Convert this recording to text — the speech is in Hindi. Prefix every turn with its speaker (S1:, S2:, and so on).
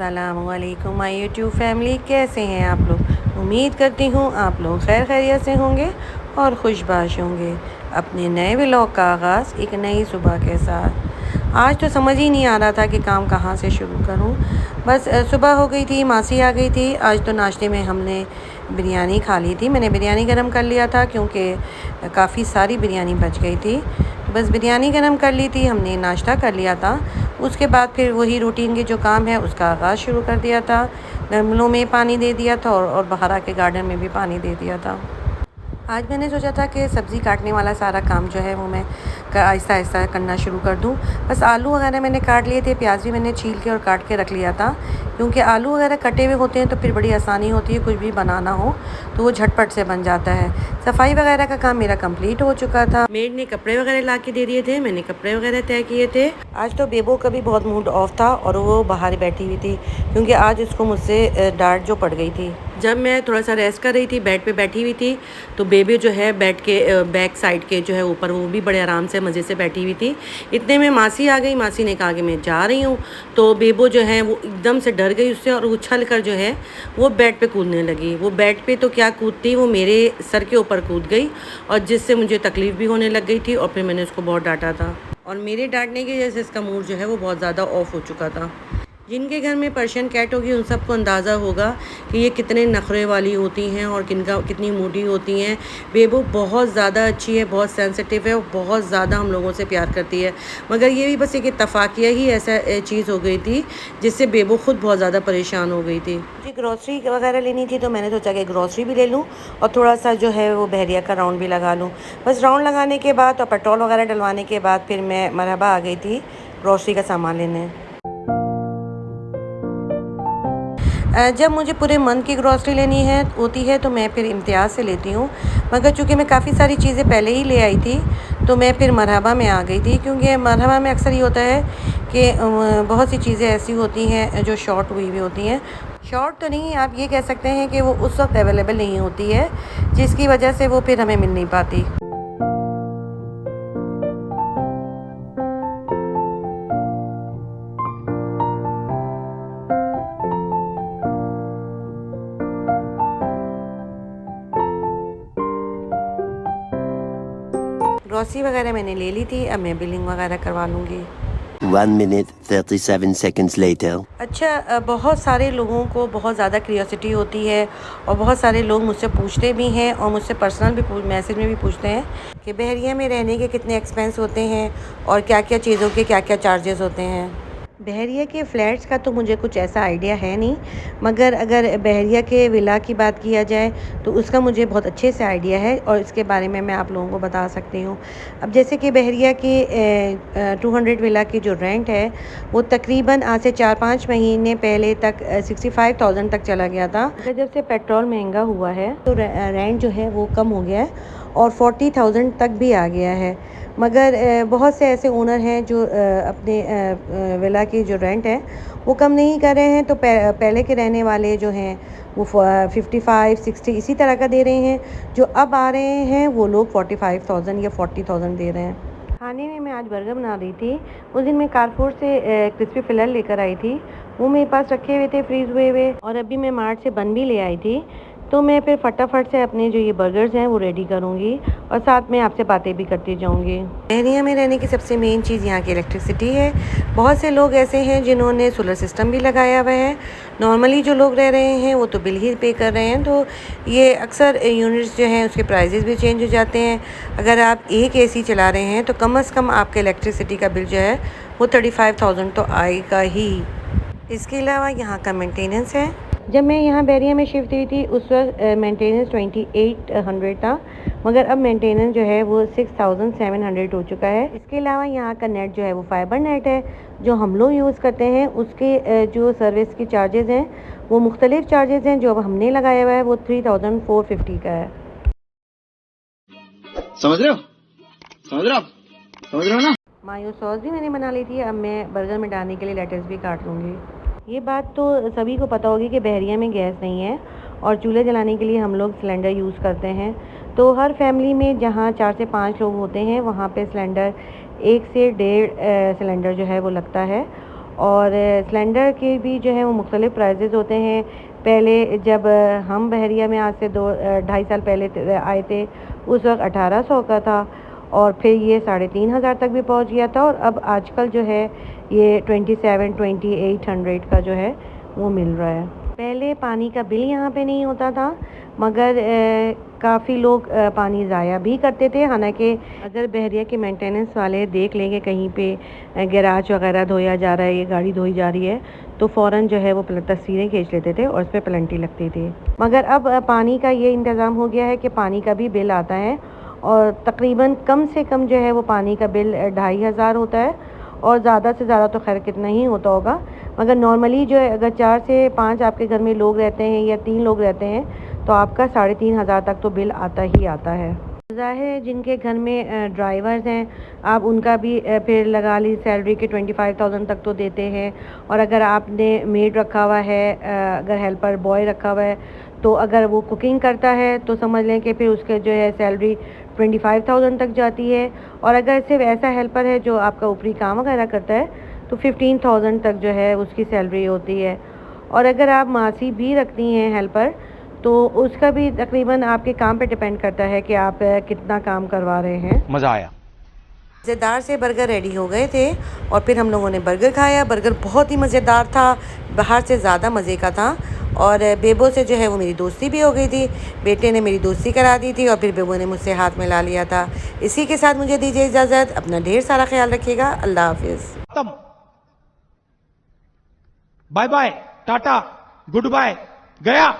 S1: अस्सलामुअलैकुम माय यूट्यूब फैमिली, कैसे हैं आप लोग। उम्मीद करती हूँ आप लोग खैर खैरियत से होंगे और खुशबाश होंगे। अपने नए व्लॉग का आगाज़ एक नई सुबह के साथ। आज तो समझ ही नहीं आ रहा था कि काम कहाँ से शुरू करूँ। बस सुबह हो गई थी, मासी आ गई थी। आज तो नाश्ते में हमने बिरयानी खा ली थी। मैंने बिरयानी गरम कर लिया था क्योंकि काफ़ी सारी बिरयानी बच गई थी। बस बिरयानी गरम कर ली थी, हमने नाश्ता कर लिया था। उसके बाद फिर वही रूटीन के जो काम है उसका आगाज़ शुरू कर दिया था। गमलों में पानी दे दिया था और बाहर आके गार्डन में भी पानी दे दिया था। आज मैंने सोचा था कि सब्ज़ी काटने वाला सारा काम जो है वो मैं आहिस्ता आहिस्ता करना शुरू कर दूं। बस आलू वगैरह मैंने काट लिए थे, प्याज भी मैंने छील के और काट के रख लिया था क्योंकि आलू वगैरह कटे हुए होते हैं तो फिर बड़ी आसानी होती है, कुछ भी बनाना हो तो वो झटपट से बन जाता है। सफाई वगैरह का काम मेरा कंप्लीट हो चुका था। मेड ने कपड़े वगैरह ला के दे दिए थे, मैंने कपड़े वगैरह तय किए थे। आज तो बेबो का भी बहुत मूड ऑफ था और वो बाहर बैठी हुई थी क्योंकि आज उसको मुझसे डांट जो पड़ गई थी। जब मैं थोड़ा सा रेस्ट कर रही थी, बेड पे बैठी हुई थी, तो बेबी जो है बेड के बैक साइड के जो है ऊपर वो भी बड़े आराम से मज़े से बैठी हुई थी। इतने में मासी आ गई। मासी ने कहा कि मैं जा रही हूँ, तो बेबो जो है वो एकदम से डर गई उससे और उछल कर जो है वो बेड पे कूदने लगी। वो बेड पे तो क्या कूदती, वो मेरे सर के ऊपर कूद गई और जिससे मुझे तकलीफ़ भी होने लग गई थी और फिर मैंने उसको बहुत डांटा था और मेरे डांटने की वजह से इसका मूड जो है वो बहुत ज़्यादा ऑफ हो चुका था। जिनके घर में पर्शियन कैट होगी उन सबको अंदाज़ा होगा कि ये कितने नखरे वाली होती हैं और कितनी मोटी होती हैं। बेबो बहुत ज़्यादा अच्छी है, बहुत सेंसिटिव है और बहुत ज़्यादा हम लोगों से प्यार करती है, मगर ये भी बस एक इत्तफाकिया ही ऐसा चीज़ हो गई थी जिससे बेबो खुद बहुत ज़्यादा परेशान हो गई थी। मुझे ग्रॉसरी वगैरह लेनी थी तो मैंने सोचा कि ग्रॉसरी भी ले लूँ और थोड़ा सा जो है वो बहरिया का राउंड भी लगा लूँ। बस राउंड लगाने के बाद और पेट्रोल वगैरह डलवाने के बाद फिर मैं मरहबा आ गई थी ग्रॉसरी का सामान लेने। जब मुझे पूरे मंथ की ग्रॉसरी लेनी होती है तो मैं फिर इम्तियाज़ से लेती हूँ, मगर चूँकि मैं काफ़ी सारी चीज़ें पहले ही ले आई थी तो मैं फिर मरहबा में आ गई थी क्योंकि मरहबा में अक्सर ये होता है कि बहुत सी चीज़ें ऐसी होती हैं जो शॉर्ट हुई हुई होती हैं। शॉर्ट तो नहीं, आप ये कह सकते हैं कि वो उस वक्त अवेलेबल नहीं होती है जिसकी वजह से वो फिर हमें मिल नहीं पाती। ग्रॉसरी वगैरह मैंने ले ली थी, अब मैं बिलिंग वगैरह करवा लूँगी।
S2: 1 minute 37 seconds later.
S1: अच्छा, बहुत सारे लोगों को बहुत ज़्यादा क्यूरियोसिटी होती है और बहुत सारे लोग मुझसे पूछते भी हैं और मुझसे पर्सनल भी मैसेज में भी पूछते हैं कि बहरिया में रहने के कितने एक्सपेंस होते हैं और क्या क्या चीज़ों के क्या क्या चार्जेस होते हैं। बहरिया के फ़्लैट्स का तो मुझे कुछ ऐसा आइडिया है नहीं, मगर अगर बहरिया के विला की बात किया जाए तो उसका मुझे बहुत अच्छे से आइडिया है और इसके बारे में मैं आप लोगों को बता सकती हूँ। अब जैसे कि बहरिया के 200 विला की जो रेंट है वो तकरीबन आज से 4-5 महीने पहले तक 65,000 तक चला गया था। जब से पेट्रोल महंगा हुआ है तो रेंट जो है वो कम हो गया है और 40,000 तक भी आ गया है। मगर बहुत से ऐसे ओनर हैं जो अपने विला की जो रेंट है वो कम नहीं कर रहे हैं, तो पहले के रहने वाले जो हैं वो 55-60 इसी तरह का दे रहे हैं। जो अब आ रहे हैं वो लोग 45,000 या 40,000 दे रहे हैं। खाने में मैं आज बर्गर बना रही थी। उस दिन मैं कारफोर से क्रिस्पी फिलर लेकर आई थी, वो मेरे पास रखे हुए थे फ्रीज़ हुए हुए, और अभी मैं मार्ट से बन भी ले आई थी। तो मैं फिर फटाफट से अपने जो ये बर्गर्स हैं वो रेडी करूँगी और साथ में आपसे बातें भी करती जाऊँगी। बहरिया में रहने की सबसे मेन चीज़ यहाँ की इलेक्ट्रिसिटी है। बहुत से लोग ऐसे हैं जिन्होंने सोलर सिस्टम भी लगाया हुआ है। नॉर्मली जो लोग रह रहे हैं वो तो बिल ही पे कर रहे हैं, तो ये अक्सर यूनिट्स जो हैं उसके प्राइजेस भी चेंज हो जाते हैं। अगर आप एक एसी चला रहे हैं तो कम से कम आपके इलेक्ट्रिसिटी का बिल जो है वो 35,000 तो आएगा ही। इसके अलावा यहाँ का मेंटेनेंस है। जब मैं यहाँ बहरिया में शिफ्ट हुई थी उस वक्त मेंटेनेंस 2800 था, मगर अब मेंटेनेंस जो है वो 6700 हो चुका है। इसके अलावा यहाँ का नेट जो है वो फाइबर नेट है जो हम लोग यूज़ करते हैं। उसके जो सर्विस की चार्जेस हैं वो मुख्तलिफ चार्जेस हैं। जो अब हमने लगाया हुआ है वो 3450 का है।
S3: समझ रहे हो? समझ रहे हो आप? समझ रहे हो ना?
S1: मायो सॉस भी मैंने बना ली थी, अब मैं बर्गर में डालने के लिए लेटस भी काट लूँगी। ये बात तो सभी को पता होगी कि बहरिया में गैस नहीं है और चूल्हे जलाने के लिए हम लोग सिलेंडर यूज़ करते हैं। तो हर फैमिली में जहाँ 4 से 5 लोग होते हैं वहाँ पे सिलेंडर 1 से 1.5 सिलेंडर जो है वो लगता है। और सिलेंडर के भी जो है वो मुख्तलिफ़ प्राइजेज़ होते हैं। पहले जब हम बहरिया में आज से 2-2.5 साल पहले आए थे, उस वक्त 1800 का था और फिर ये 3500 तक भी पहुंच गया था, और अब आजकल जो है ये 27-2800 का जो है वो मिल रहा है। पहले पानी का बिल यहाँ पे नहीं होता था, मगर काफ़ी लोग पानी ज़ाया भी करते थे। हालांकि अगर बहरिया के मेंटेनेंस वाले देख लेंगे कहीं पे गैराज वगैरह धोया जा रहा है, ये गाड़ी धोई जा रही है, तो फ़ौरन जो है वो तस्वीरें खींच लेते थे और उस पर पेनल्टी लगती थी। मगर अब पानी का ये इंतज़ाम हो गया है कि पानी का भी बिल आता है, और तकरीबन कम से कम जो है वो पानी का बिल 2500 होता है, और ज़्यादा से ज़्यादा तो खैर कितना ही होता होगा, मगर नॉर्मली जो है अगर 4 से 5 आपके घर में लोग रहते हैं या 3 लोग रहते हैं तो आपका 3500 तक तो बिल आता ही आता है। ज़ाहिर है जिनके घर में ड्राइवर्स हैं, आप उनका भी फिर लगा ली सैलरी के 25,000 तक तो देते हैं। और अगर आपने मेड रखा हुआ है, अगर हेल्पर बॉय रखा हुआ है, तो अगर वो कुकिंग करता है तो समझ लें कि फिर उसके जो है सैलरी 25,000 तक जाती है। और अगर सिर्फ ऐसा हेल्पर है जो आपका ऊपरी काम वगैरह करता है तो 15,000 तक जो है उसकी सैलरी होती है। और अगर आप मासी भी रखती हैं हेल्पर, तो उसका भी तकरीबन आपके काम पे डिपेंड करता है कि आप कितना काम करवा रहे हैं।
S4: मज़ा आया।
S1: मज़ेदार से बर्गर रेडी हो गए थे और फिर हम लोगों ने बर्गर खाया। बर्गर बहुत ही मज़ेदार था, बाहर से ज़्यादा मज़े का था। और बेबो से जो है वो मेरी दोस्ती भी हो गई थी, बेटे ने मेरी दोस्ती करा दी थी और फिर बेबो ने मुझसे हाथ मिला लिया था। इसी के साथ मुझे दीजिए इजाज़त, अपना ढेर सारा ख्याल रखिएगा। अल्लाह हाफिज़।
S4: खत्म। Bye bye, tata, good bye, गया।